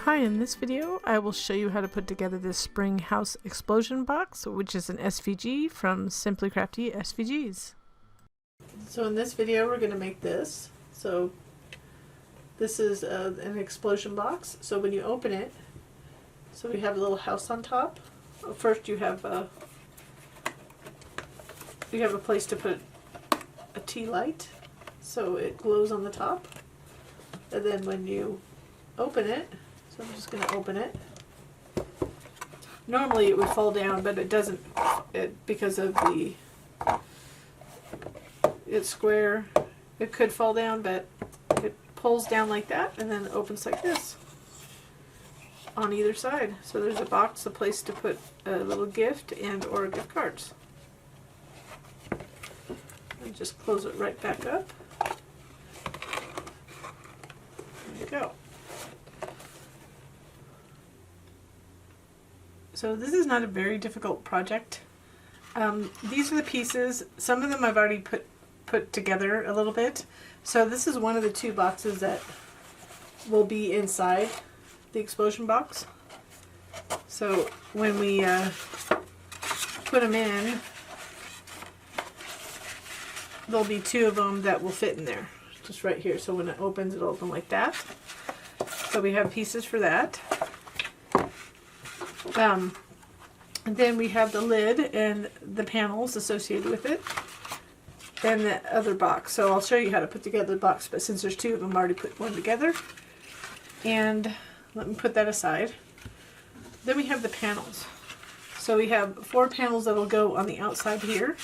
Hi, in this video I will show you how to put together this spring house explosion box, which is an SVG from Simply Crafty SVGs. So in this video we're going to make this. So this is an explosion box. So when you open it, so we have a little house on top. First you have a place to put a tea light so it glows on the top, and then when you open it, so I'm just going to open it. Normally it would fall down, but it doesn't, because of it's square. It could fall down, but it pulls down like that and then opens like this on either side. So there's a box, a place to put a little gift and or gift cards. And just close it right back up. There you go. So this is not a very difficult project. These are the pieces. Some of them I've already put together a little bit. So this is one of the two boxes that will be inside the explosion box. So when we put them in, there'll be two of them that will fit in there, just right here. So when it opens, it'll open like that. So we have pieces for that. And then we have the lid and the panels associated with it, and the other box. So I'll show you how to put together the box, but since there's two of them, I already put one together. And let me put that aside. Then we have the panels. So we have 4 panels that will go on the outside here.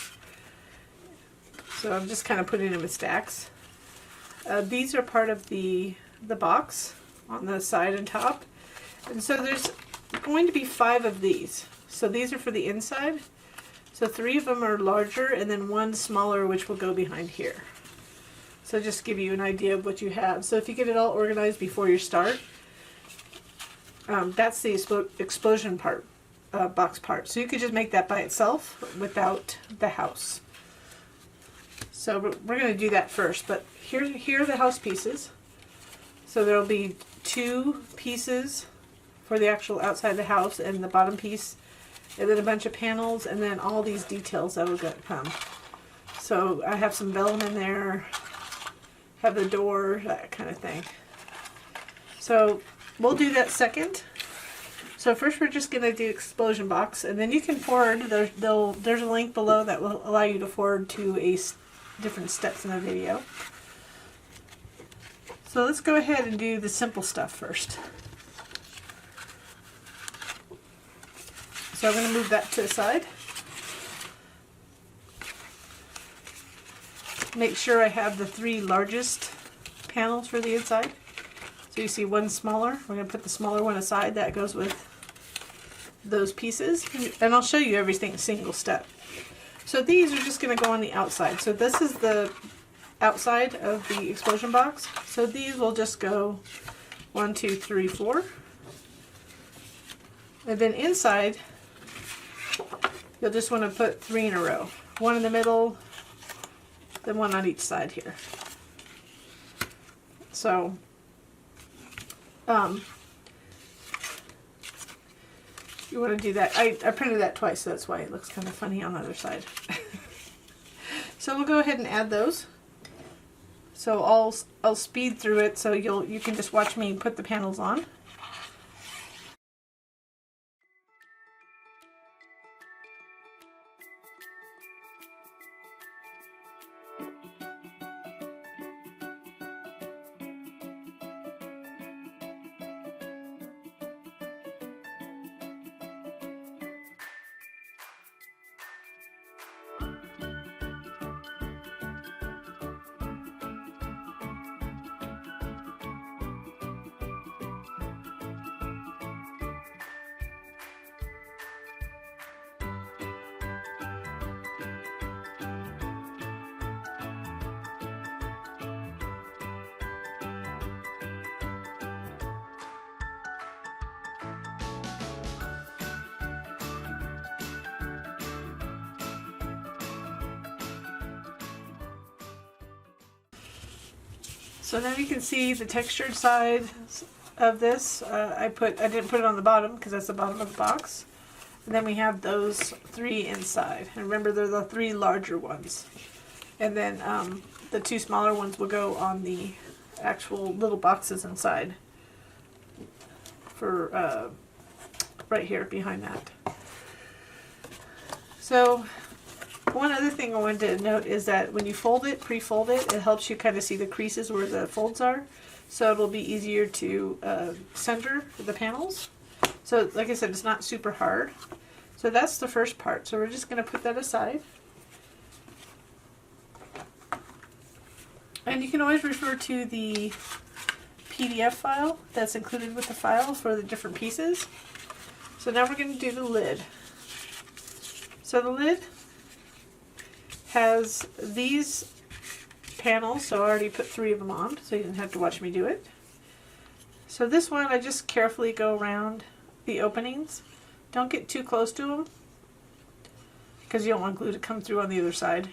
So I'm just kind of putting them in stacks. These are part of the box on the side and top. And so there's going to be 5 of these. So these are for the inside. So 3 of them are larger and then 1 smaller, which will go behind here. So just give you an idea of what you have. So if you get it all organized before you start, that's the explosion part, box part. So you could just make that by itself without the house. So we're going to do that first, but here are the house pieces. So there'll be 2 pieces for the actual outside of the house and the bottom piece, and then a bunch of panels, and then all these details that will come. So I have some vellum in there, have the door, that kind of thing. So we'll do that second. So first we're just going to do explosion box, and then you can forward. There's a link below that will allow you to forward to different steps in the video. So let's go ahead and do the simple stuff first. So I'm going to move that to the side. Make sure I have the 3 largest panels for the inside. So you see one smaller. We're going to put the smaller one aside. That goes with those pieces. And I'll show you everything single step. So these are just going to go on the outside. So this is the outside of the explosion box. So these will just go 1, 2, 3, 4. And then inside, you'll just want to put 3 in a row. 1 in the middle, then 1 on each side here. So, you want to do that. I printed that twice, so that's why it looks kind of funny on the other side. So we'll go ahead and add those. So I'll speed through it so you can just watch me put the panels on. So now you can see the textured side of this. I didn't put it on the bottom because that's the bottom of the box. And then we have those 3 inside. And remember, they're the 3 larger ones. And then the 2 smaller ones will go on the actual little boxes inside. For right here behind that. So one other thing I wanted to note is that when you fold it, pre-fold it, it helps you kind of see the creases where the folds are. So it'll be easier to center the panels. So like I said, it's not super hard. So that's the first part. So we're just going to put that aside. And you can always refer to the PDF file that's included with the file for the different pieces. So now we're going to do the lid. So the lid has these panels, so I already put 3 of them on, so you didn't have to watch me do it. So this one, I just carefully go around the openings. Don't get too close to them, because you don't want glue to come through on the other side.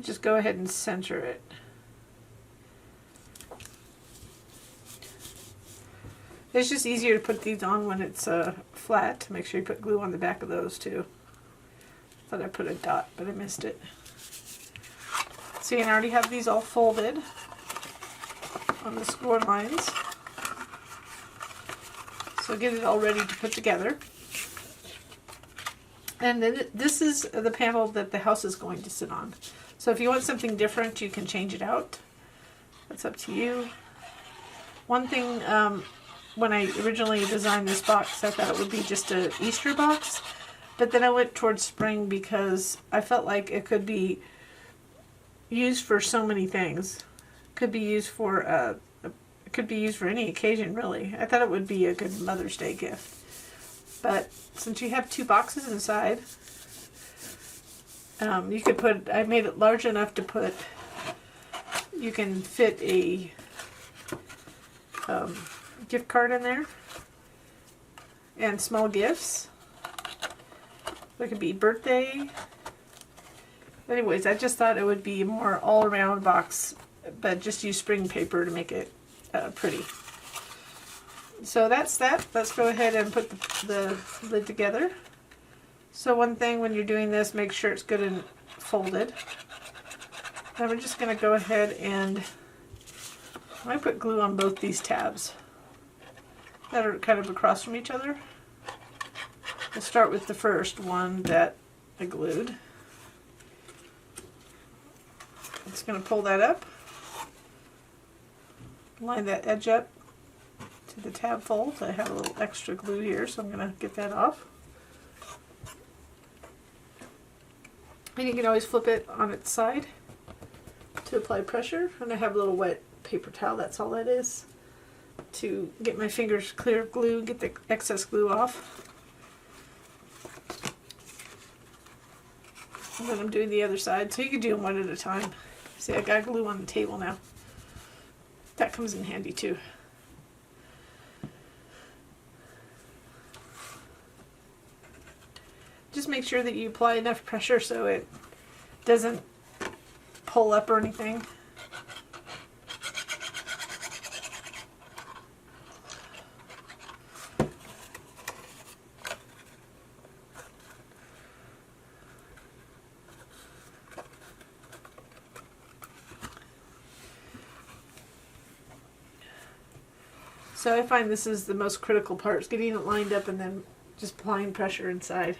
Just go ahead and center it. It's just easier to put these on when it's flat. Make sure you put glue on the back of those too. Thought I put a dot, but I missed it. See, and I already have these all folded on the score lines. So get it all ready to put together. And then this is the panel that the house is going to sit on. So if you want something different, you can change it out. That's up to you. One thing, when I originally designed this box, I thought it would be just an Easter box. But then I went towards spring because I felt like it could be used for so many things. Could be used for any occasion, really. I thought it would be a good Mother's Day gift. But since you have 2 boxes inside, you could put, I made it large enough to put, you can fit a gift card in there and small gifts. It could be birthday. Anyways, I just thought it would be a more all-around box, but just use spring paper to make it pretty. So that's that. Let's go ahead and put the lid together. So one thing when you're doing this, make sure it's good and folded. Then we're just going to go ahead and I put glue on both these tabs that are kind of across from each other. We'll start with the first one that I glued. Just going to pull that up, line that edge up to the tab fold. I have a little extra glue here, so I'm going to get that off. And you can always flip it on its side to apply pressure. And I have a little wet paper towel, that's all that is, to get my fingers clear of glue, get the excess glue off. And then I'm doing the other side, so you can do them one at a time. See, I got glue on the table now. That comes in handy too. Just make sure that you apply enough pressure so it doesn't pull up or anything. So I find this is the most critical part, is getting it lined up and then just applying pressure inside.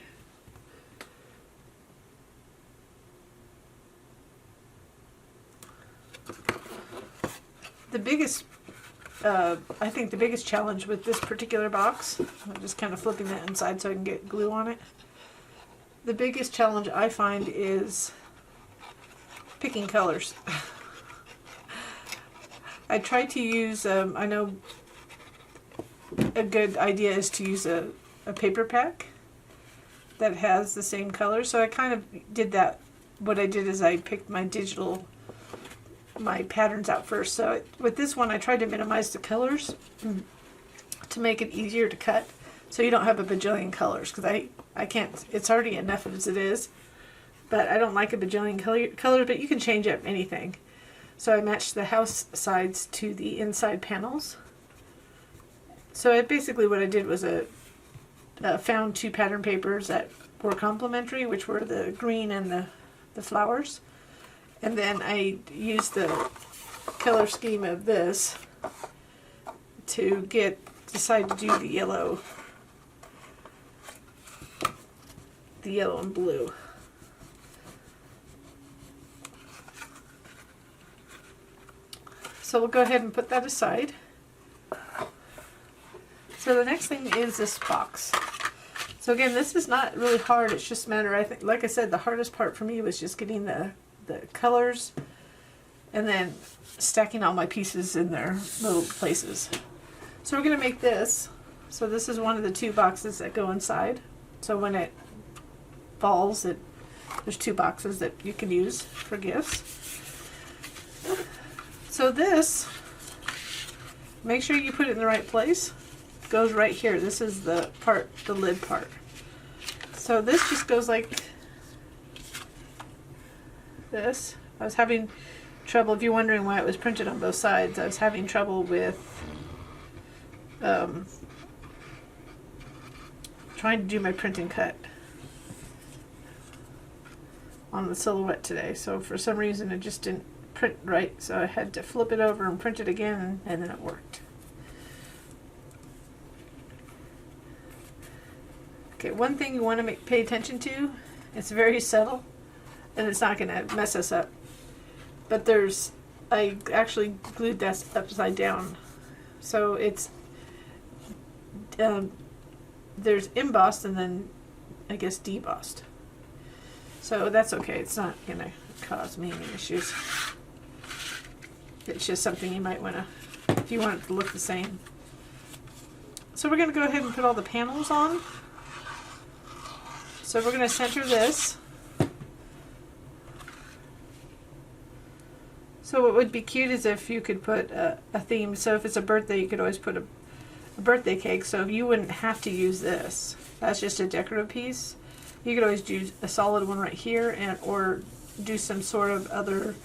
The biggest, I think the biggest challenge with this particular box, I'm just kind of flipping that inside so I can get glue on it. The biggest challenge I find is picking colors. I try to use, I know a good idea is to use a paper pack that has the same color. So I kind of did that. What I did is I picked my patterns out first. So with this one I tried to minimize the colors to make it easier to cut, so you don't have a bajillion colors, because I can't, it's already enough as it is. but I don't like a bajillion colors, but you can change up anything. So I matched the house sides to the inside panels. So basically what I did was found 2 pattern papers that were complementary, which were the green and the flowers. And then I used the color scheme of this to decide to do the yellow and blue. So we'll go ahead and put that aside. So the next thing is this box. So again, this is not really hard. It's just a matter, I think, like I said, the hardest part for me was just getting the colors and then stacking all my pieces in their little places. So we're going to make this. So this is one of the 2 boxes that go inside. So when it falls, there's 2 boxes that you can use for gifts. So this, make sure you put it in the right place. It goes right here. This is the lid part. So this just goes like this. I was having trouble, if you're wondering why it was printed on both sides, I was having trouble with trying to do my print and cut on the silhouette today. So for some reason it just didn't print right, so I had to flip it over and print it again, and then it worked. Okay, one thing you want to pay attention to, it's very subtle and it's not going to mess us up, but I actually glued that upside down, so it's there's embossed and then I guess debossed, so that's okay. It's not going to cause me any issues. It's just something you might want to, if you want it to look the same. So we're going to go ahead and put all the panels on. So we're going to center this. So what would be cute is if you could put a theme. So if it's a birthday, you could always put a birthday cake. So you wouldn't have to use this. That's just a decorative piece. You could always do a solid one right here, or do some sort of other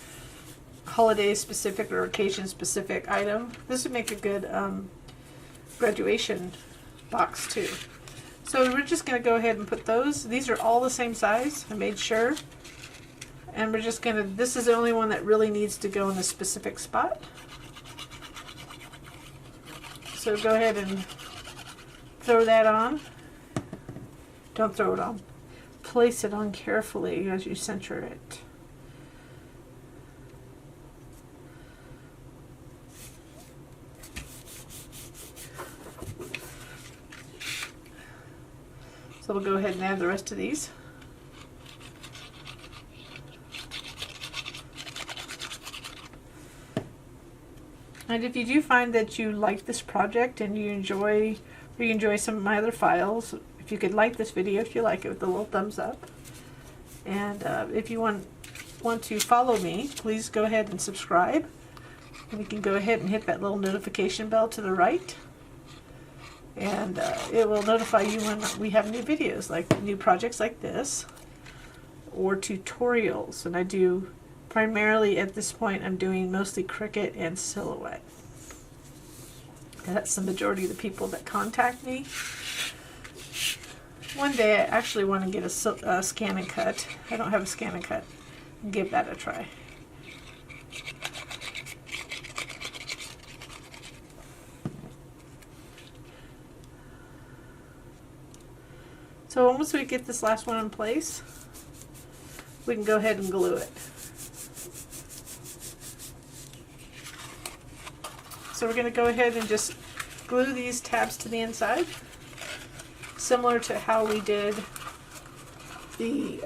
holiday specific or occasion specific item. This would make a good graduation box too. So we're just going to go ahead and put those. These are all the same size. I made sure. And we're just going to, this is the only one that really needs to go in a specific spot. So go ahead and throw that on. Don't throw it on. Place it on carefully as you center it. So we'll go ahead and add the rest of these. And if you do find that you like this project and you enjoy some of my other files, if you could like this video, if you like it, with a little thumbs up. And if you want to follow me, please go ahead and subscribe. And you can go ahead and hit that little notification bell to the right. And it will notify you when we have new videos, like new projects like this, or tutorials. And I do primarily, at this point, I'm doing mostly Cricut and silhouette. And that's the majority of the people that contact me. One day I actually want to get a scan and cut. I don't have a scan and cut. And give that a try. So once we get this last one in place, we can go ahead and glue it. So we're going to go ahead and just glue these tabs to the inside, similar to how we did the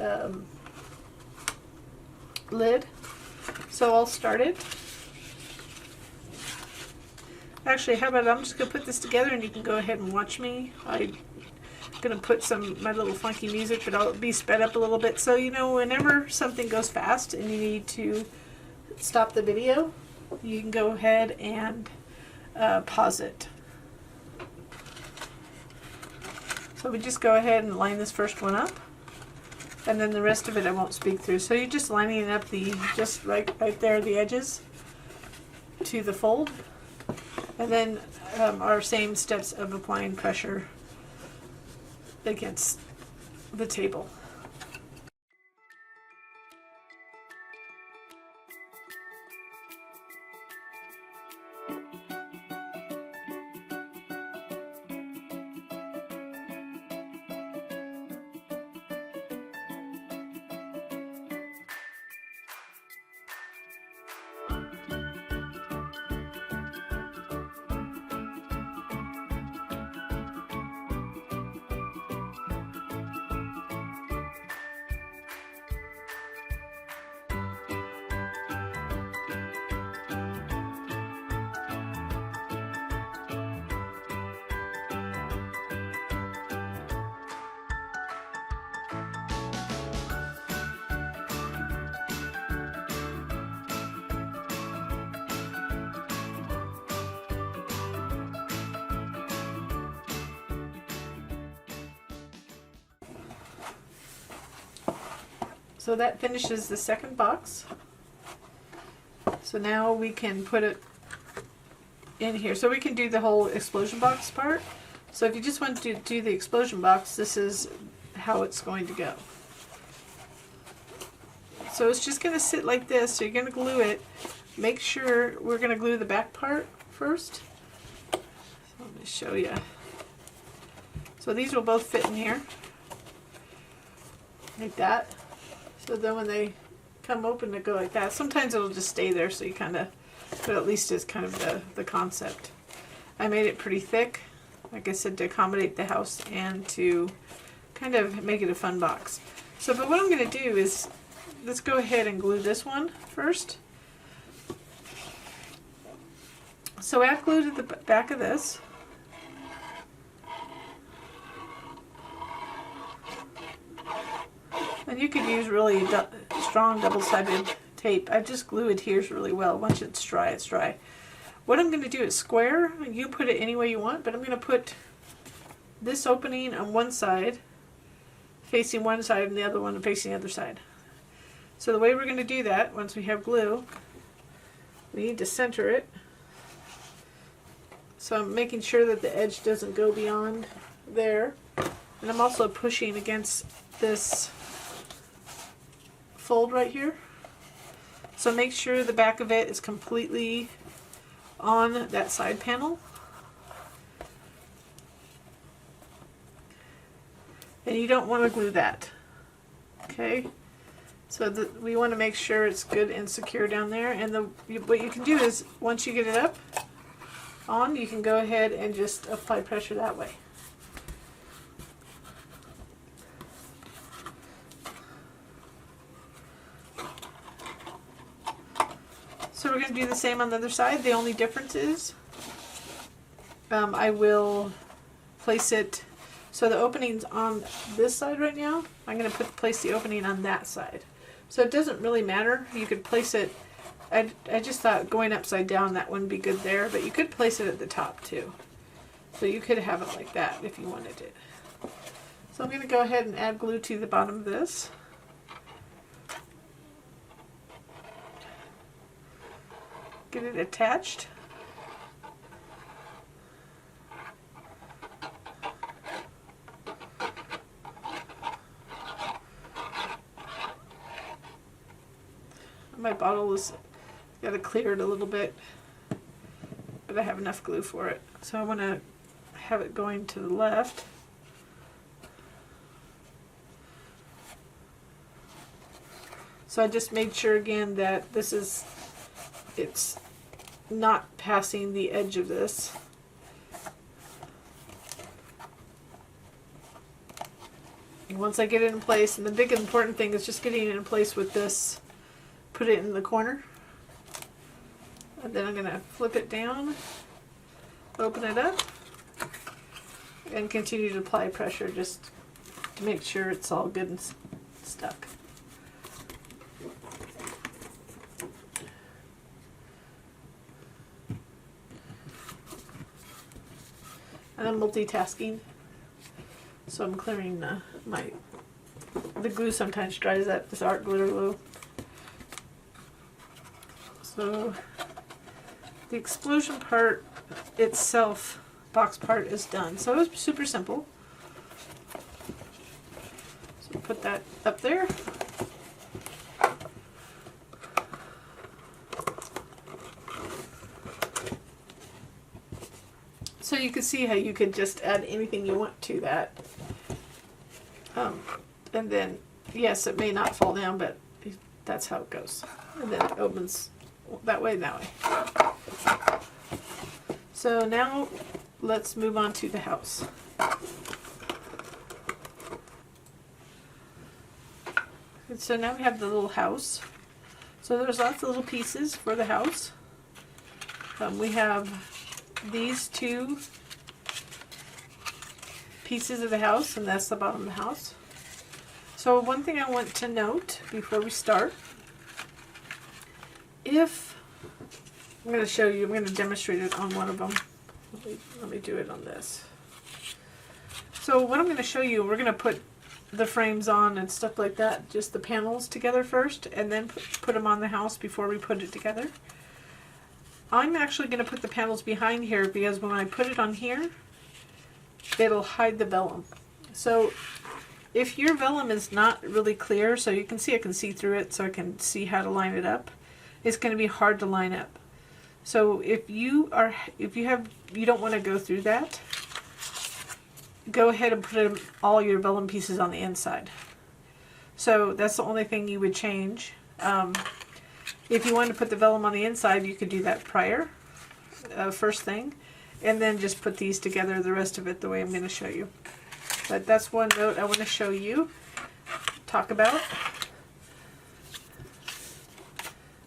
lid. So I'll start it. Actually, how about I'm just going to put this together and you can go ahead and watch me. I'm going to put my little funky music, but I'll be sped up a little bit. So, you know, whenever something goes fast and you need to stop the video, you can go ahead and pause it. So we just go ahead and line this first one up. And then the rest of it I won't speak through. So you're just lining up just right there, the edges to the fold. And then our same steps of applying pressure against the table. So that finishes the second box. So now we can put it in here. So we can do the whole explosion box part. So if you just want to do the explosion box, this is how it's going to go. So it's just going to sit like this. So you're going to glue it. Make sure we're going to glue the back part first. So let me show you. So these will both fit in here. Like that. So then when they come open, they go like that. Sometimes it'll just stay there, so you kind of, but at least it's kind of the concept. I made it pretty thick, like I said, to accommodate the house and to kind of make it a fun box. So, but what I'm going to do is, let's go ahead and glue this one first. So I've glued the back of this. And you could use really strong double-sided tape. I just glue it here really well. Once it's dry, it's dry. What I'm going to do is square. You put it any way you want, but I'm going to put this opening on one side, facing one side, and the other one facing the other side. So the way we're going to do that, once we have glue, we need to center it. So I'm making sure that the edge doesn't go beyond there. And I'm also pushing against this fold right here. So make sure the back of it is completely on that side panel. And you don't want to glue that. Okay? So we want to make sure it's good and secure down there. And what you can do is, once you get it up on, you can go ahead and just apply pressure that way. So we're going to do the same on the other side. The only difference is I will place it, so the opening's on this side right now. I'm going to place the opening on that side. So it doesn't really matter. You could place it, I just thought going upside down that wouldn't be good there, but you could place it at the top too. So you could have it like that if you wanted it. So I'm going to go ahead and add glue to the bottom of this. Get it attached. My bottle is got to clear it a little bit, but I have enough glue for it. So I want to have it going to the left. So I just made sure again that it's not passing the edge of this. And once I get it in place, and the big important thing is just getting it in place with this, put it in the corner. And then I'm going to flip it down, open it up, and continue to apply pressure just to make sure it's all good and stuck. And I'm multitasking, so I'm clearing my the glue sometimes dries up, this art glitter glue. So the explosion part itself, box part, is done. So it was super simple. So put that up there. So you can see how you could just add anything you want to that. And then, yes, it may not fall down, but that's how it goes. And then it opens that way and that way. So now let's move on to the house. And so now we have the little house. So there's lots of little pieces for the house. We have these two pieces of the house, and that's the bottom of the house. So one thing I want to note before we start, if I'm going to show you, I'm going to demonstrate it on one of them. Let me do it on this. So what I'm going to show you, we're going to put the frames on and stuff like that, just the panels together first, and then put them on the house before we put it together. I'm actually going to put the panels behind here because when I put it on here, it'll hide the vellum. So if your vellum is not really clear, so you can see I can see through it, so I can see how to line it up, it's going to be hard to line up. So if you don't want to go through that, go ahead and put all your vellum pieces on the inside. So that's the only thing you would change. If you wanted to put the vellum on the inside, you could do that prior, first thing, and then just put these together, the rest of it, the way I'm going to show you. But that's one note I want to show you, talk about,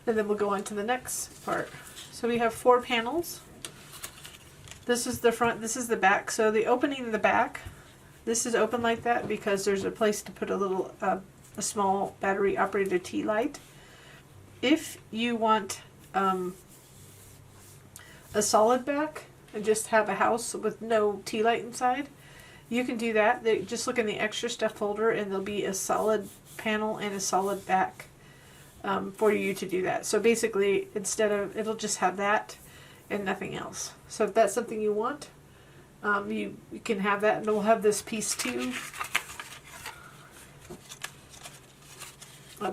and then we'll go on to the next part. So we have 4 panels. This is the front, this is the back. So the opening in the back, this is open like that because there's a place to put a little, a small battery operated tea light. If you want a solid back and just have a house with no tea light inside, you can do that. Just look in the extra stuff folder and there'll be a solid panel and a solid back for you to do that. So basically, it'll just have that and nothing else. So if that's something you want, you can have that, and we'll have this piece too.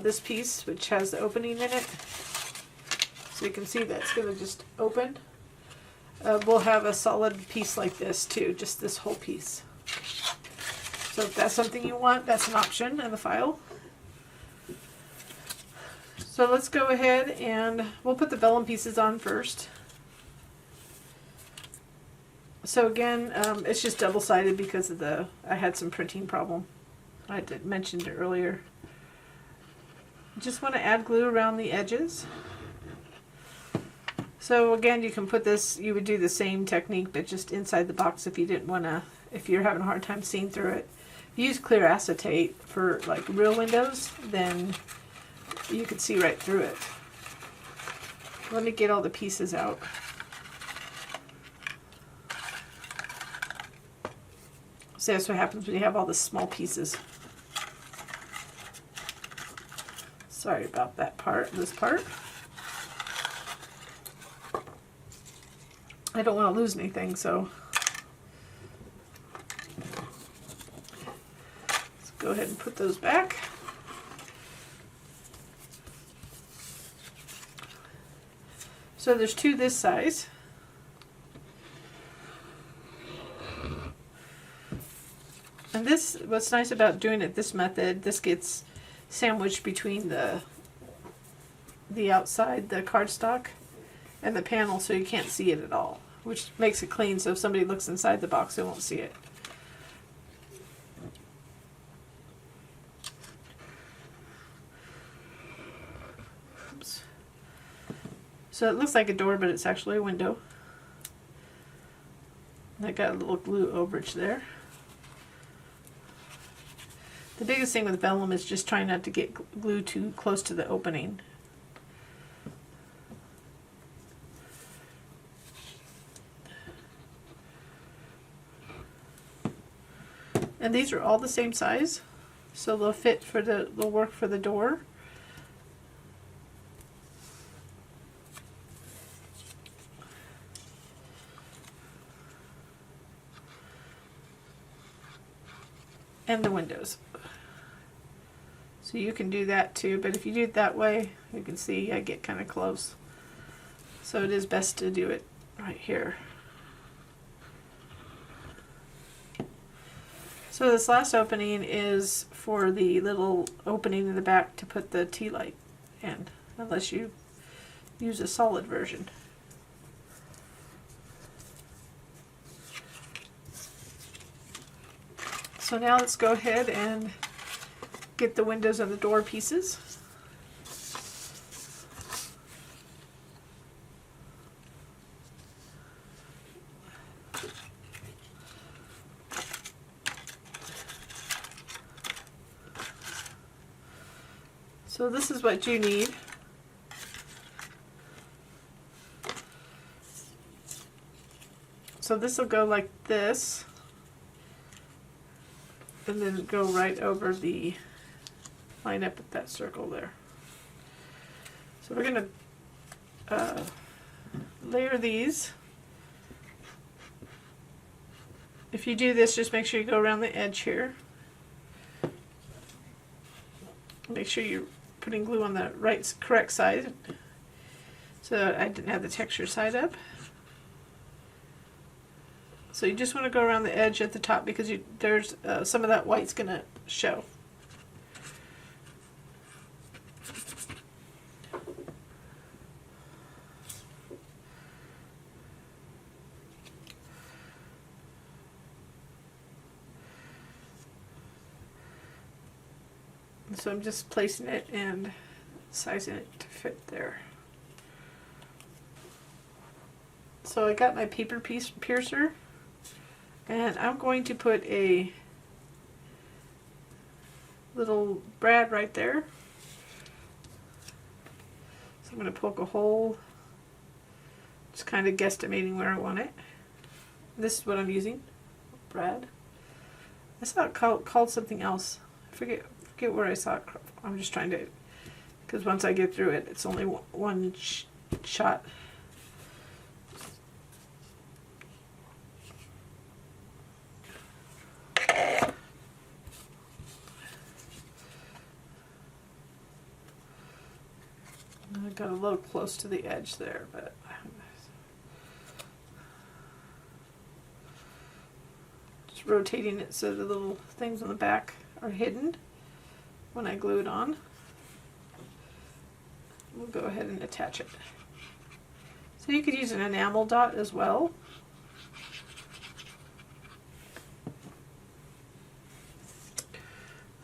This piece, which has the opening in it, so you can see that's going to just open. We'll have a solid piece like this too, just this whole piece. So if that's something you want, that's an option in the file. So let's go ahead and we'll put the vellum pieces on first. So again, it's just double-sided because of I had some printing problem. I mentioned it earlier. Just want to add glue around the edges. So again, you can put this, you would do the same technique, but just inside the box if you didn't want to, if you're having a hard time seeing through it. If you use clear acetate for like real windows, then you could see right through it. Let me get all the pieces out. So that's what happens when you have all the small pieces. Sorry about that part, this part. I don't want to lose anything, so let's go ahead and put those back. So there's 2 this size. And this, what's nice about doing it this method, this gets sandwiched between the outside, the cardstock, and the panel, so you can't see it at all, which makes it clean, so if somebody looks inside the box, they won't see it. Oops. So it looks like a door, but it's actually a window. I got a little glue overage there. The biggest thing with vellum is just trying not to get glue too close to the opening. And these are all the same size. so they'll work for the door. And the windows. So you can do that too, but if you do it that way, you can see I get kind of close. So it is best to do it right here. So this last opening is for the little opening in the back to put the tea light in, unless you use a solid version. So now let's go ahead and get the windows and the door pieces. So this is what you need. So this will go like this, and then go right over the line up at that circle there. So we're going to layer these. If you do this, just make sure you go around the edge here. Make sure you're putting glue on the correct side, so I didn't have the texture side up. So you just want to go around the edge at the top, because there's some of that white's going to show. So I'm just placing it and sizing it to fit there. So I got my paper piercer, and I'm going to put a little brad right there. So I'm going to poke a hole, just kind of guesstimating where I want it. This is what I'm using, brad. I saw it called something else. I forget where I saw it. I'm just trying to, because once I get through it, it's only one shot. I got a little close to the edge there, but just rotating it so the little things on the back are hidden when I glue it on. We'll go ahead and attach it. So you could use an enamel dot as well.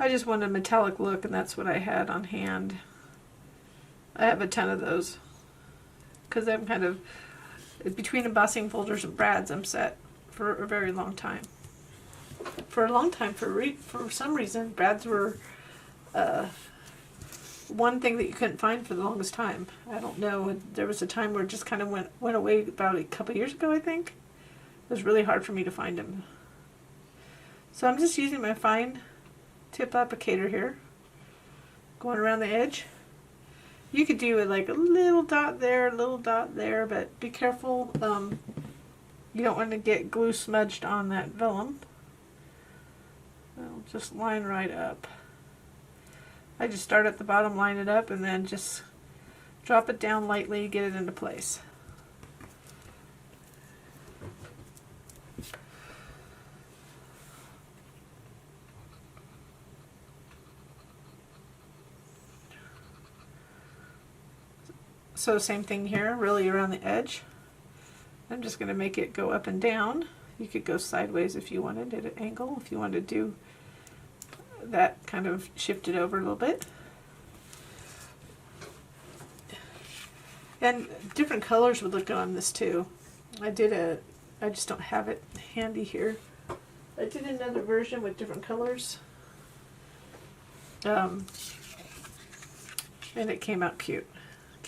I just wanted a metallic look, and that's what I had on hand. I have a ton of those, because I'm kind of, between embossing folders and brads, I'm set for a very long time. For a long time, for some reason, brads were one thing that you couldn't find for the longest time. I don't know. There was a time where it just kind of went away about a couple years ago, I think. It was really hard for me to find them. So I'm just using my fine tip applicator here, going around the edge. You could do it like a little dot there, but be careful. You don't want to get glue smudged on that vellum. It'll just line right up. I just start at the bottom, line it up, and then just drop it down lightly, get it into place. So same thing here, really around the edge. I'm just going to make it go up and down. You could go sideways if you wanted at an angle, if you wanted to do that, kind of shift it over a little bit. And different colors would look good on this too. I just don't have it handy here. I did another version with different colors. And it came out cute.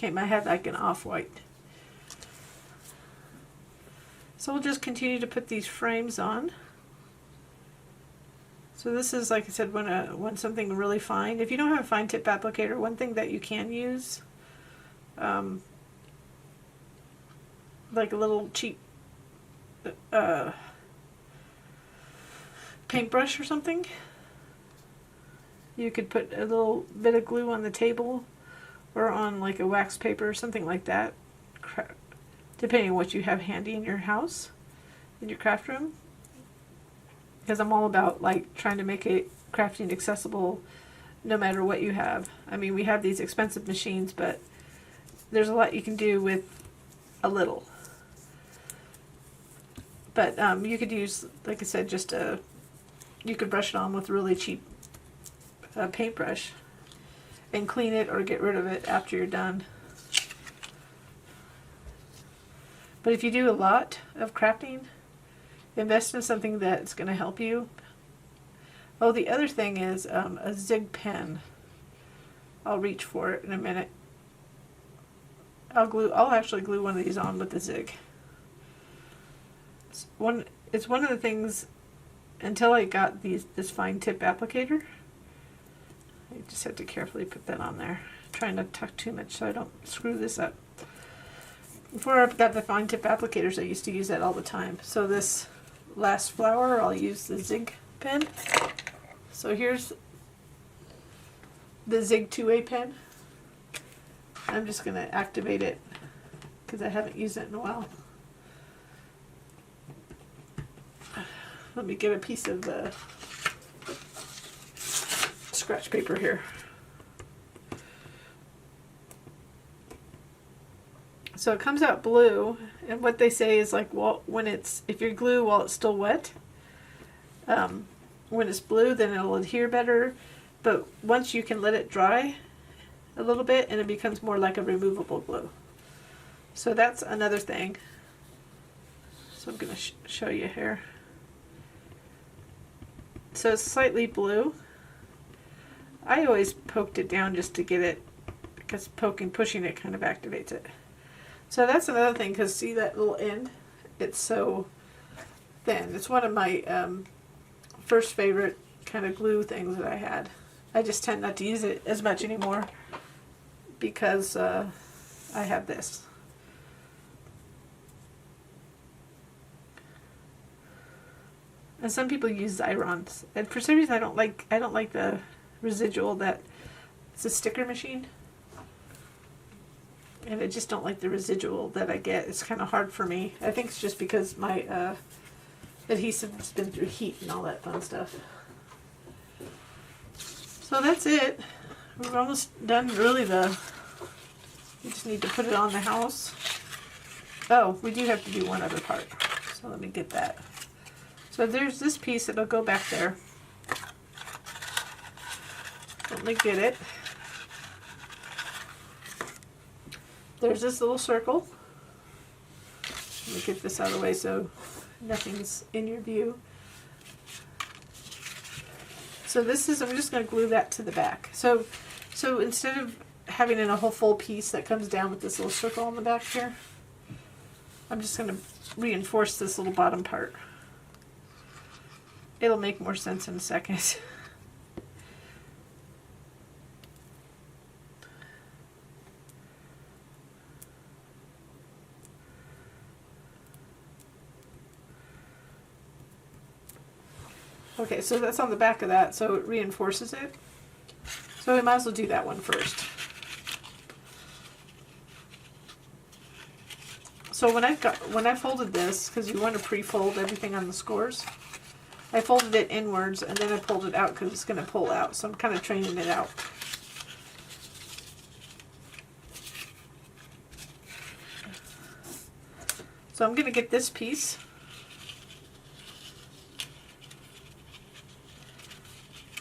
I had like an off-white. So we'll just continue to put these frames on. So this is, like I said, when something really fine. If you don't have a fine tip applicator, one thing that you can use, like a little cheap paintbrush or something. You could put a little bit of glue on the table or on like a wax paper or something like that, depending on what you have handy in your house, in your craft room. Because I'm all about like trying to make it crafting accessible no matter what you have. I mean, we have these expensive machines, but there's a lot you can do with a little. But you could use, like I said, you could brush it on with a really cheap paintbrush and clean it or get rid of it after you're done. But if you do a lot of crafting, invest in something that's going to help you. Oh, the other thing is a zig pen. I'll reach for it in a minute. I'll actually glue one of these on with the zig. It's one of the things, until I got this fine tip applicator, I just had to carefully put that on there. Trying not to tuck too much so I don't screw this up. Before I got the fine tip applicators, I used to use that all the time. So this last flower, I'll use the zig pen. So here's the zig 2A pen. I'm just going to activate it because I haven't used it in a while. Let me get a piece of scratch paper here. So it comes out blue, and what they say is like, well, if you glue while it's still wet, when it's blue, then it'll adhere better. But once you can let it dry a little bit, and it becomes more like a removable glue. So that's another thing. So I'm going to show you here. So it's slightly blue. I always poked it down just to get it, because pushing it kind of activates it. So that's another thing, because see that little end? It's so thin. It's one of my first favorite kind of glue things that I had. I just tend not to use it as much anymore because I have this. And some people use Xyrons, and for some reason I don't like the residual that it's a sticker machine, and I just don't like the residual that I get. It's kind of hard for me. I think it's just because my adhesive has been through heat and all that fun stuff. So that's it. We're almost done. Really, we just need to put it on the house. Oh, we do have to do one other part. So let me get that. So there's this piece that'll go back there. Let me get it. There's this little circle. Let me get this out of the way so nothing's in your view. So I'm just going to glue that to the back. So instead of having in a whole full piece that comes down with this little circle on the back here, I'm just going to reinforce this little bottom part. It'll make more sense in a second. Okay, so that's on the back of that, so it reinforces it. So we might as well do that one first. So when I folded this, because you want to pre-fold everything on the scores, I folded it inwards and then I pulled it out because it's going to pull out. So I'm kind of training it out. So I'm going to get this piece.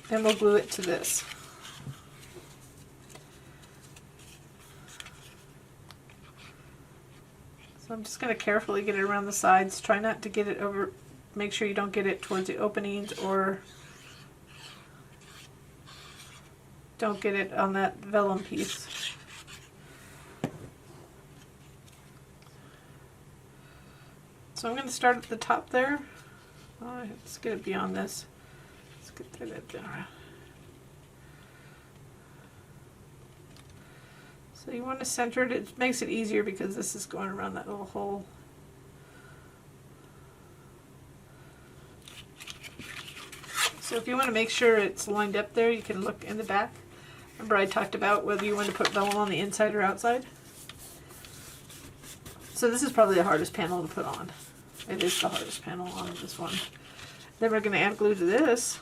And we'll glue it to this. So I'm just going to carefully get it around the sides. Try not to get it over. Make sure you don't get it towards the openings, or don't get it on that vellum piece. So I'm going to start at the top there. Let's get it beyond this. Let's get that down. So you want to center it. It makes it easier because this is going around that little hole. So if you want to make sure it's lined up there, you can look in the back. Remember I talked about whether you want to put vellum on the inside or outside? So this is probably the hardest panel to put on. It is the hardest panel on this one. Then we're going to add glue to this.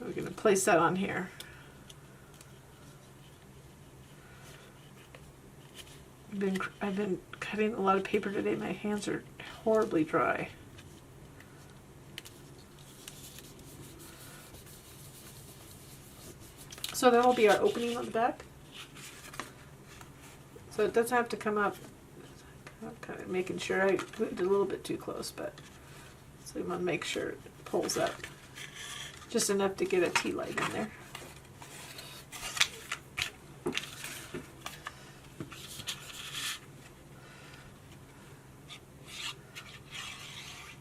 We're going to place that on here. I've been cutting a lot of paper today. My hands are horribly dry. So that will be our opening on the back. So it doesn't have to come up. I'm kind of making sure I glued it a little bit too close, but so you want to make sure it pulls up just enough to get a tea light in there.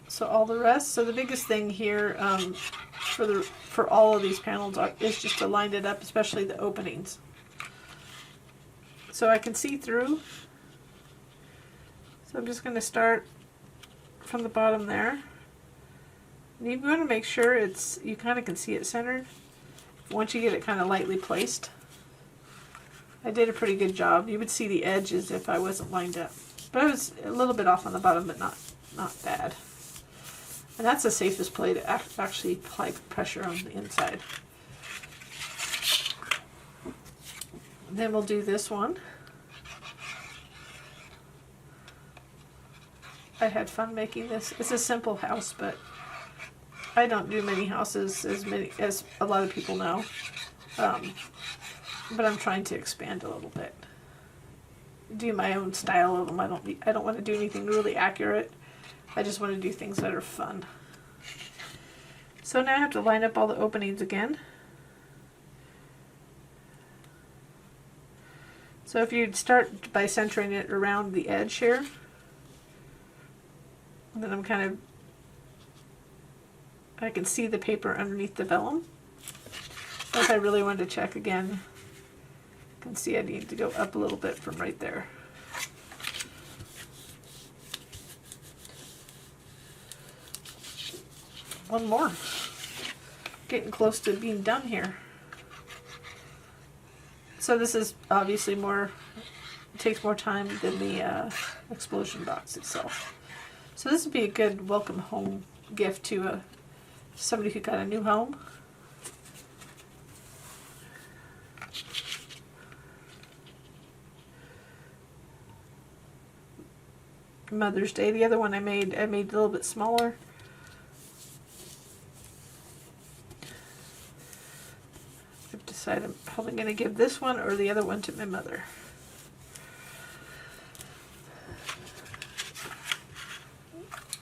So all the rest. So the biggest thing here for all of these panels is just to line it up, especially the openings. So I can see through. So I'm just going to start from the bottom there. And you want to make sure you kind of can see it centered once you get it kind of lightly placed. I did a pretty good job. You would see the edges if I wasn't lined up. But I was a little bit off on the bottom, but not bad. And that's the safest way to actually apply pressure on the inside. And then we'll do this one. I had fun making this. It's a simple house, but I don't do many houses as a lot of people know. But I'm trying to expand a little bit. Do my own style of them. I don't want to do anything really accurate. I just want to do things that are fun. So now I have to line up all the openings again. So if you'd start by centering it around the edge here, and then I can see the paper underneath the vellum. If I really wanted to check again, you can see I need to go up a little bit from right there. One more. Getting close to being done here. So this is obviously it takes more time than the explosion box itself. So this would be a good welcome home gift to somebody who got a new home. Mother's Day. The other one I made a little bit smaller. I've decided I'm probably going to give this one or the other one to my mother.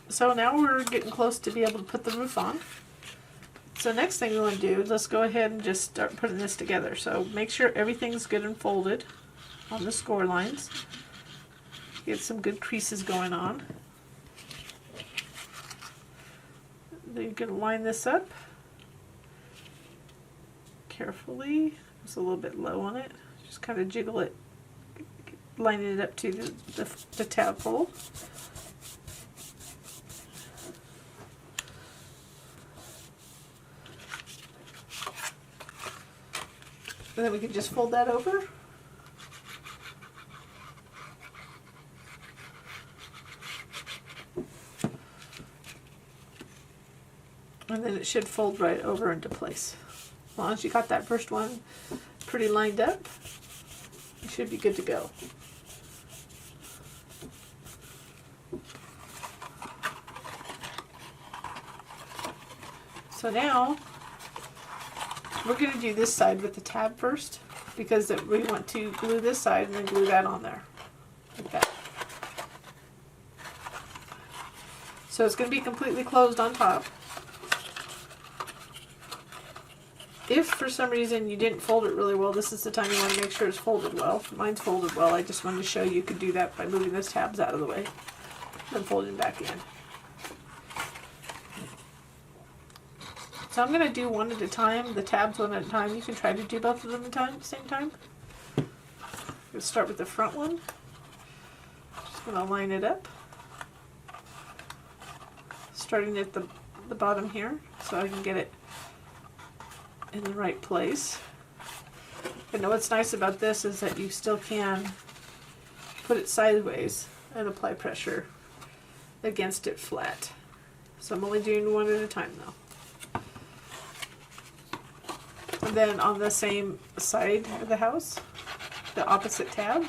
So now we're getting close to be able to put the roof on. So next thing we want to do, let's go ahead and just start putting this together. So make sure everything's good and folded on the score lines. Get some good creases going on. Then you're going to line this up carefully. It's a little bit low on it. Just kind of jiggle it, lining it up to the tab hole. And then we can just fold that over. And then it should fold right over into place. As long as you got that first one pretty lined up, you should be good to go. So now we're going to do this side with the tab first, because we want to glue this side and then glue that on there, like that. So it's going to be completely closed on top. if for some reason you didn't fold it really well, this is the time you want to make sure it's folded well. Mine's folded well. I just wanted to show you could do that by moving those tabs out of the way and folding back in. So I'm going to do one at a time, the tabs one at a time. You can try to do both of them at the same time. Let's start with the front one. Just going to line it up. Starting at the bottom here so I can get it in the right place. And what's nice about this is that you still can put it sideways and apply pressure against it flat. So I'm only doing one at a time though. And then on the same side of the house, the opposite tab,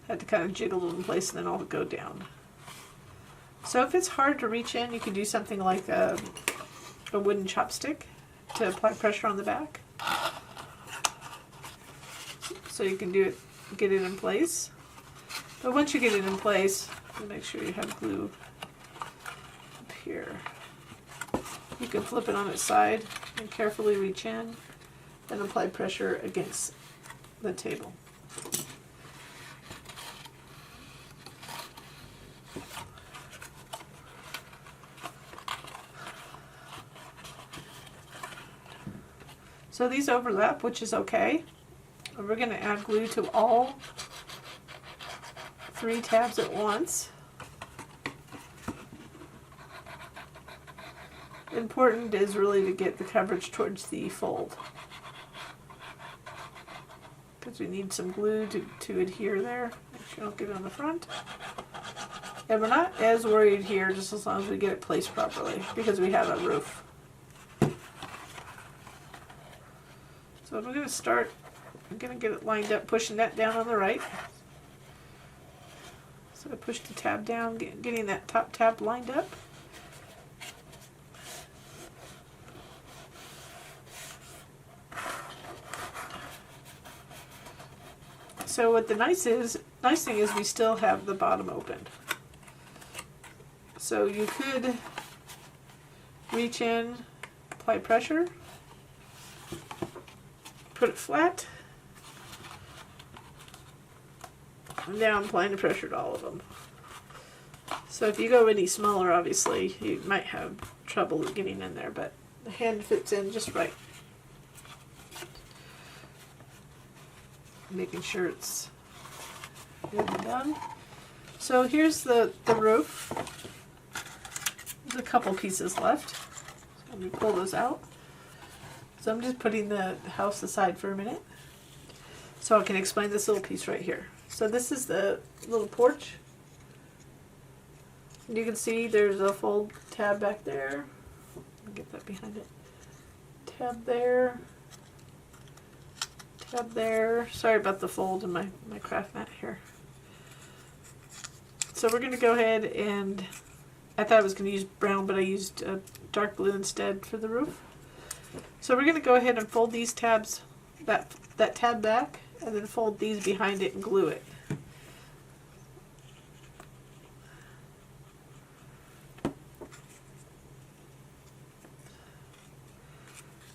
had to kind of jiggle it in place and then all go down. So if it's hard to reach in, you can do something like a wooden chopstick to apply pressure on the back. So you can get it in place. But once you get it in place, make sure you have glue up here. You can flip it on its side and carefully reach in and apply pressure against the table. So these overlap, which is okay. And we're going to add glue to all 3 tabs at once. Important is really to get the coverage towards the fold, because we need some glue to adhere there. Make sure you don't get it on the front. And we're not as worried here, just as long as we get it placed properly, because we have a roof. So I'm going to start, I'm going to get it lined up, pushing that down on the right. So I push the tab down, getting that top tab lined up. So what the nice thing is we still have the bottom open. So you could reach in, apply pressure, put it flat, and now I'm applying the pressure to all of them. So if you go any smaller, obviously, you might have trouble getting in there, but the hand fits in just right. Making sure it's good and done. So here's the roof. There's a couple pieces left. So let me pull those out. So I'm just putting the house aside for a minute so I can explain this little piece right here. So this is the little porch. You can see there's a fold tab back there. I'll get that behind it. Tab there. Tab there. Sorry about the fold in my craft mat here. So we're going to go ahead and, I thought I was going to use brown, but I used dark blue instead for the roof. So we're going to go ahead and fold these tabs, that tab back, and then fold these behind it and glue it.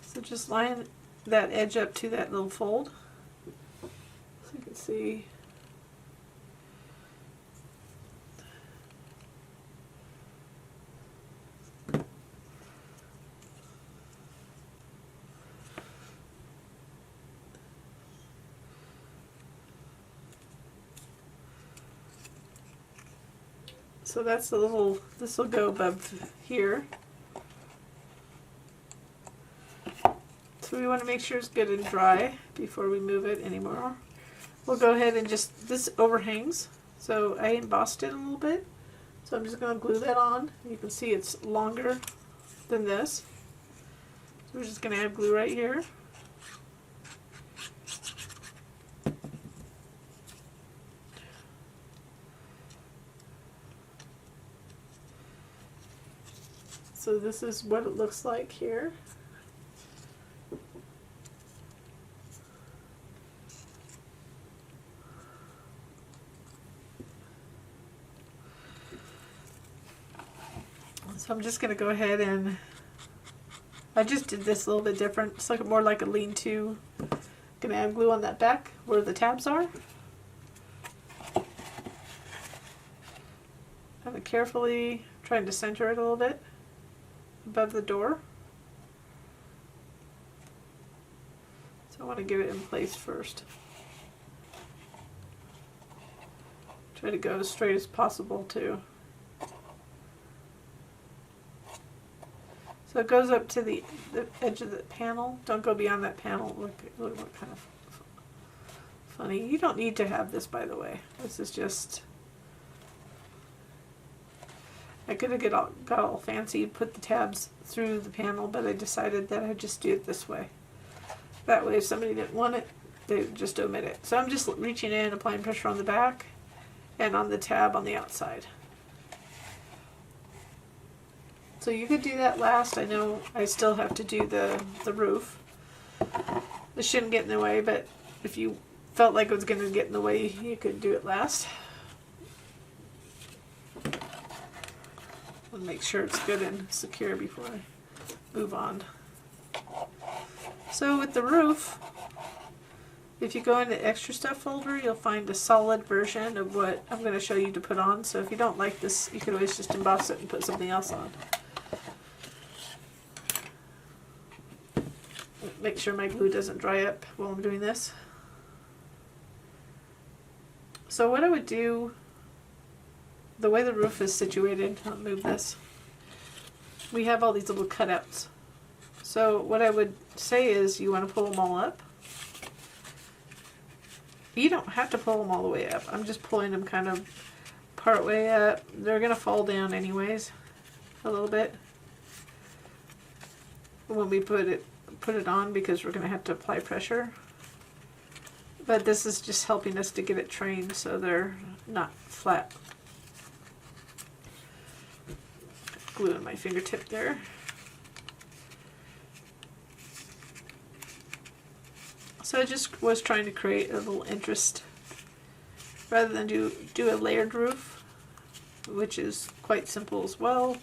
So just line that edge up to that little fold, so you can see. So that's the little, this will go above here. So we want to make sure it's good and dry before we move it anymore. We'll go ahead and just, this overhangs, so I embossed it a little bit. So I'm just going to glue that on. You can see it's longer than this. So we're just going to add glue right here. So this is what it looks like here. So I'm just going to go ahead and, I just did this a little bit different. It's like more like a lean-to. Going to add glue on that back where the tabs are. Kind of carefully trying to center it a little bit above the door. So I want to get it in place first. Try to go as straight as possible too. So it goes up to the edge of the panel. Don't go beyond that panel. Look kind of funny. You don't need to have this, by the way. This is just, I could have got all fancy, put the tabs through the panel, but I decided that I'd just do it this way. That way if somebody didn't want it, they would just omit it. So I'm just reaching in, applying pressure on the back and on the tab on the outside. So you could do that last. I know I still have to do the roof. This shouldn't get in the way, but if you felt like it was going to get in the way, you could do it last. And make sure it's good and secure before I move on. So with the roof, if you go in the extra stuff folder, you'll find a solid version of what I'm going to show you to put on. So if you don't like this, you could always just emboss it and put something else on. Make sure my glue doesn't dry up while I'm doing this. So what I would do, the way the roof is situated, I'll move this, we have all these little cutouts. So what I would say is you want to pull them all up. You don't have to pull them all the way up. I'm just pulling them kind of part way up. They're going to fall down anyways a little bit when we put it on, because we're going to have to apply pressure. But this is just helping us to get it trained so they're not flat. Glue in my fingertip there. So I just was trying to create a little interest rather than do a layered roof, which is quite simple as well.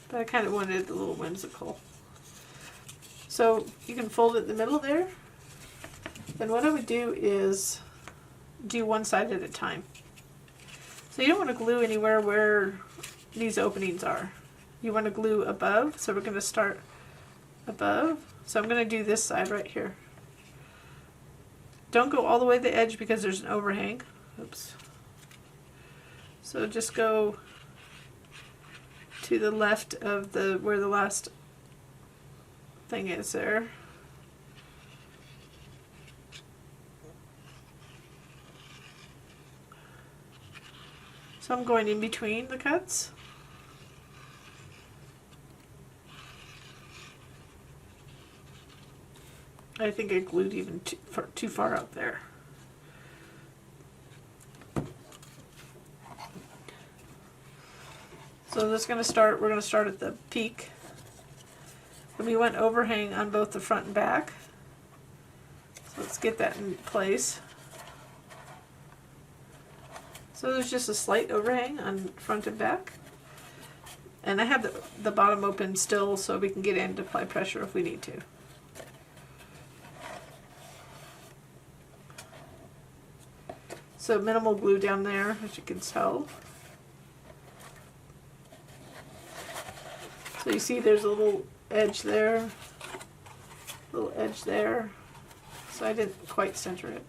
But I kind of wanted it a little whimsical. So you can fold it in the middle there. And what I would do is do one side at a time. So you don't want to glue anywhere where these openings are. You want to glue above, so we're going to start above. So I'm going to do this side right here. Don't go all the way to the edge because there's an overhang. Oops. So just go to the left of where the last thing is there. So I'm going in between the cuts. I think I glued even too far out there. So we're going to start at the peak. And we went overhang on both the front and back. So let's get that in place. So there's just a slight overhang on front and back. And I have the bottom open still so we can get in to apply pressure if we need to. So minimal glue down there, as you can tell. So you see there's a little edge there, little edge there. So I didn't quite center it.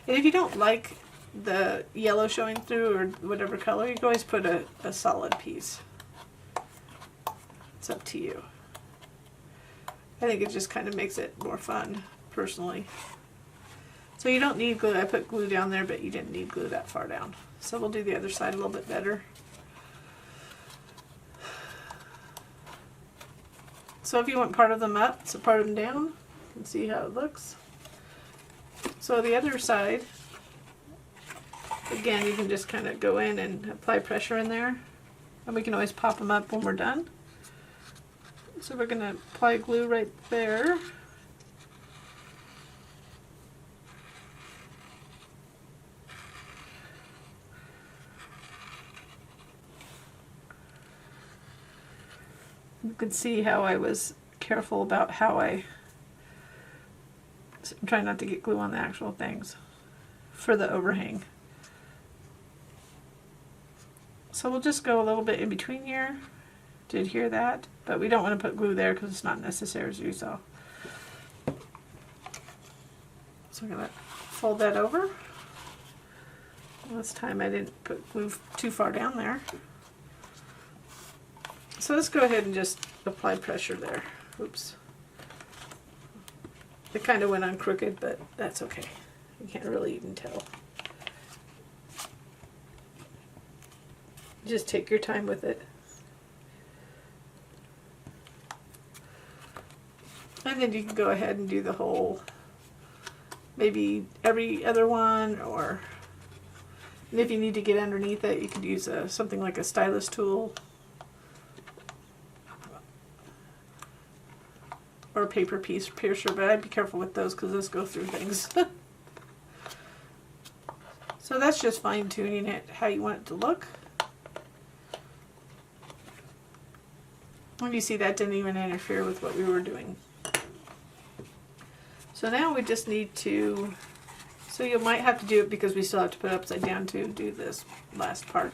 And if you don't like the yellow showing through or whatever color, you can always put a solid piece. It's up to you. I think it just kind of makes it more fun, personally. So you don't need glue. I put glue down there, but you didn't need glue that far down. So we'll do the other side a little bit better. So if you want part of them up, so part of them down, you can see how it looks. So the other side, again, you can just kind of go in and apply pressure in there. And we can always pop them up when we're done. So we're going to apply glue right there. You can see how I was careful about how I'm trying not to get glue on the actual things for the overhang. So we'll just go a little bit in between here to adhere that, but we don't want to put glue there because it's not necessary, as you saw. So I'm going to fold that over. This time I didn't put glue too far down there. So let's go ahead and just apply pressure there. Oops. It kind of went on crooked, but that's okay. You can't really even tell. Just take your time with it. And then you can go ahead and do the whole, maybe every other one, or and if you need to get underneath it, you could use something like a stylus tool or a paper piece piercer, but I'd be careful with those because those go through things. So that's just fine tuning it how you want it to look. And you see that didn't even interfere with what we were doing. So now we just need to, so you might have to do it because we still have to put it upside down to do this last part.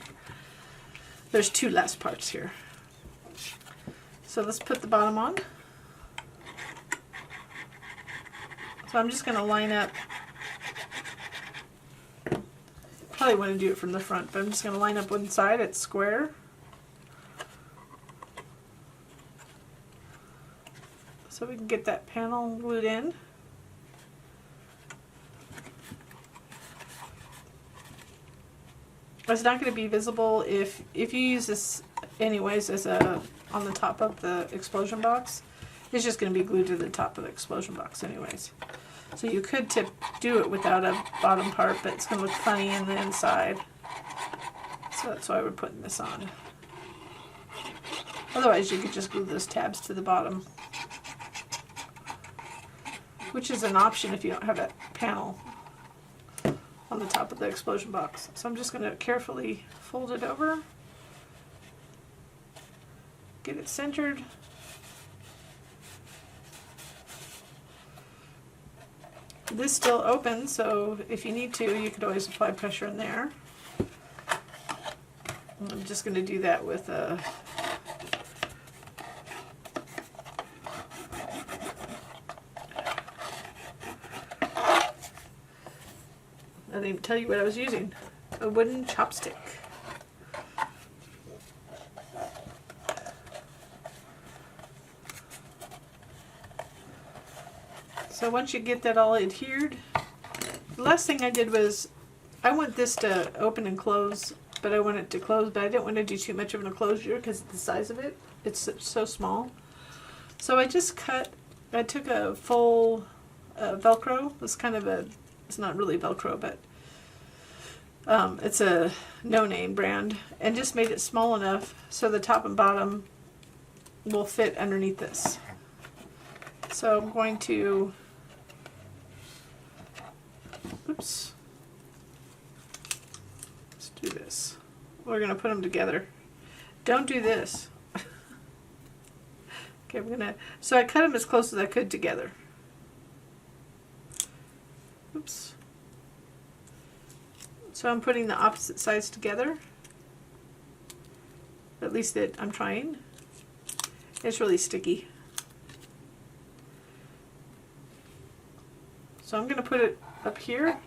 There's two last parts here. So let's put the bottom on. So I'm just going to line up, probably want to do it from the front, but I'm just going to line up one side, it's square. So we can get that panel glued in. It's not going to be visible if you use this anyways as on the top of the explosion box. It's just going to be glued to the top of the explosion box anyways. So you could do it without a bottom part, but it's going to look funny in the inside. So that's why we're putting this on. Otherwise you could just glue those tabs to the bottom, which is an option if you don't have that panel on the top of the explosion box. So I'm just going to carefully fold it over, get it centered. This still open, so if you need to, you could always apply pressure in there. I'm just going to do that with a I didn't even tell you what I was using. A wooden chopstick. So once you get that all adhered, the last thing I did was, I want this to open and close, but I want it to close, but I didn't want to do too much of an closure because of the size of it. It's so small. So I just I took a full Velcro. It's kind of it's not really Velcro, but it's a no-name brand, and just made it small enough so the top and bottom will fit underneath this. So I'm going to, oops, let's do this. We're going to put them together. Don't do this. Okay, so I cut them as close as I could together. Oops. So I'm putting the opposite sides together. At least I'm trying. It's really sticky. So I'm going to put it up here.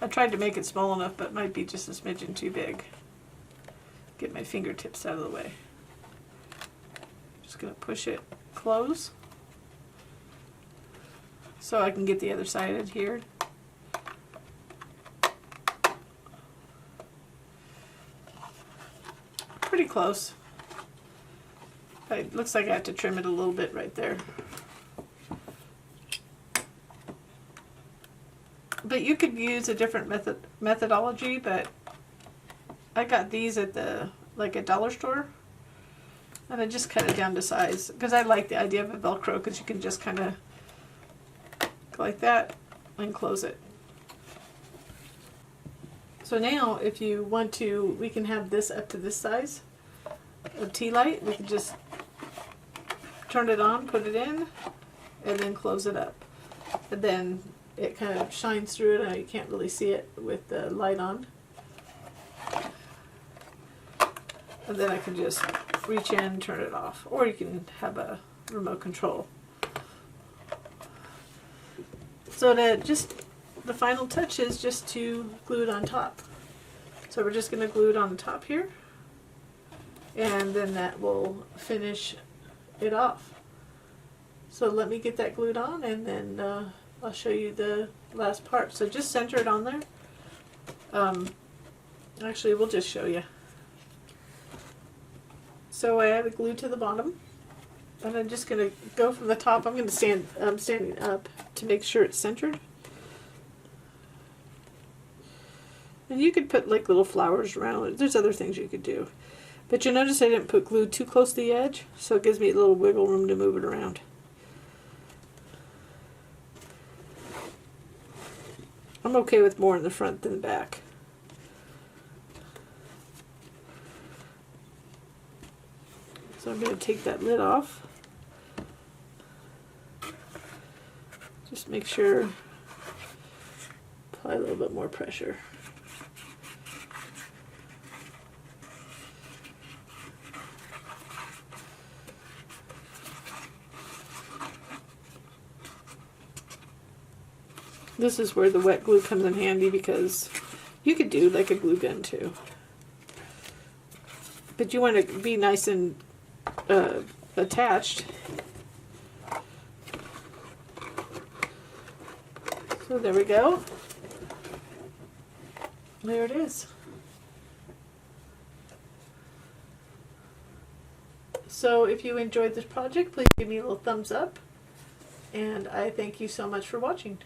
I tried to make it small enough, but it might be just a smidgen too big. Get my fingertips out of the way. Just going to push it close so I can get the other side adhered. Pretty close. It looks like I have to trim it a little bit right there. But you could use a different methodology, but I got these at like a dollar store, and I just cut it down to size because I like the idea of a Velcro because you can just kind of go like that and close it. So now if you want to, we can have this up to this size of tea light. We can just turn it on, put it in, and then close it up. And then it kind of shines through it. Now you can't really see it with the light on. And then I can just reach in and turn it off. Or you can have a remote control. So the final touch is just to glue it on top. So we're just going to glue it on the top here. And then that will finish it off. So let me get that glued on, and then I'll show you the last part. So just center it on there. Actually, we'll just show you. So I have it glued to the bottom, and I'm just going to go from the top. I'm standing up to make sure it's centered. And you could put like little flowers around it. There's other things you could do. But you'll notice I didn't put glue too close to the edge, so it gives me a little wiggle room to move it around. I'm okay with more in the front than the back. So I'm going to take that lid off. Just make sure, apply a little bit more pressure. This is where the wet glue comes in handy, because you could do like a glue gun too. But you want to be nice and attached. So there we go. There it is. So if you enjoyed this project, please give me a little thumbs up. And I thank you so much for watching.